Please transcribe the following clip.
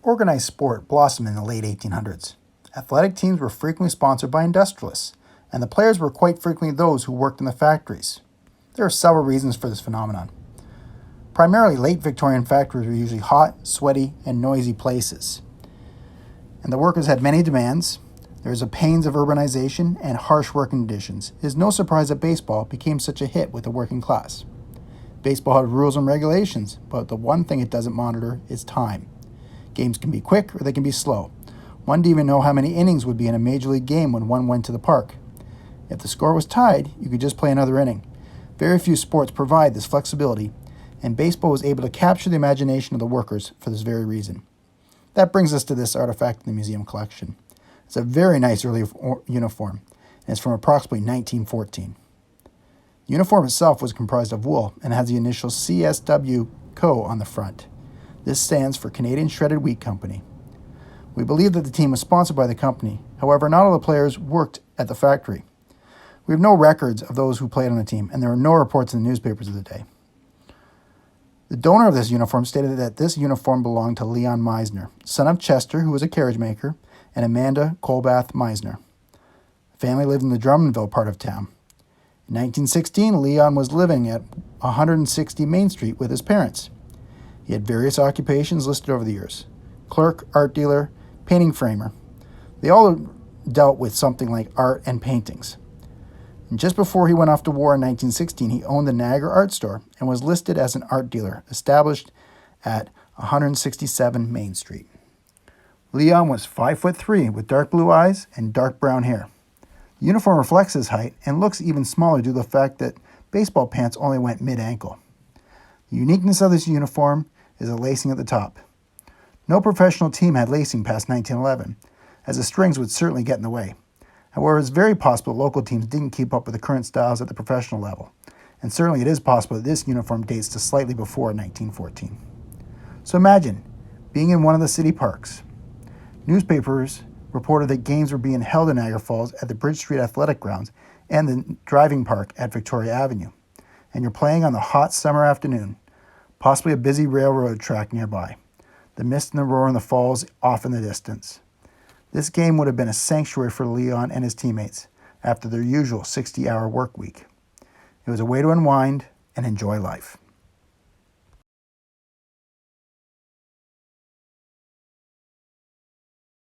Organized sport blossomed in the late 1800s. Athletic teams were frequently sponsored by industrialists, and the players were quite frequently those who worked in the factories. There are several reasons for this phenomenon. Primarily, late Victorian factories were usually hot, sweaty, and noisy places. And the workers had many demands. There was the pains of urbanization and harsh working conditions. It is no surprise that baseball became such a hit with the working class. Baseball had rules and regulations, but the one thing it doesn't monitor is time. Games can be quick or they can be slow. One didn't even know how many innings would be in a major league game when one went to the park. If the score was tied, you could just play another inning. Very few sports provide this flexibility, and baseball was able to capture the imagination of the workers for this very reason. That brings us to this artifact in the museum collection. It's a very nice early uniform, and it's from approximately 1914. The uniform itself was comprised of wool and has the initial CSW Co. on the front. This stands for Canadian Shredded Wheat Company. We believe that the team was sponsored by the company. However, not all the players worked at the factory. We have no records of those who played on the team, and there are no reports in the newspapers of the day. The donor of this uniform stated that this uniform belonged to Leon Misner, son of Chester, who was a carriage maker, and Amanda Colbath Misner. The family lived in the Drummondville part of town. In 1916, Leon was living at 160 Main Street with his parents. He had various occupations listed over the years: clerk, art dealer, painting framer. They all dealt with something like art and paintings. And just before he went off to war in 1916, he owned the Niagara Art Store and was listed as an art dealer, established at 167 Main Street. Leon was 5'3" with dark blue eyes and dark brown hair. The uniform reflects his height and looks even smaller due to the fact that baseball pants only went mid-ankle. The uniqueness of this uniform is the lacing at the top. No professional team had lacing past 1911, as the strings would certainly get in the way. However, it's very possible local teams didn't keep up with the current styles at the professional level, and certainly it is possible that this uniform dates to slightly before 1914. So imagine being in one of the city parks. Newspapers reported that games were being held in Niagara Falls at the Bridge Street Athletic Grounds and the driving park at Victoria Avenue, and you're playing on the hot summer afternoon, possibly a busy railroad track nearby, the mist and the roar in the falls off in the distance. This game would have been a sanctuary for Leon and his teammates after their usual 60-hour work week. It was a way to unwind and enjoy life.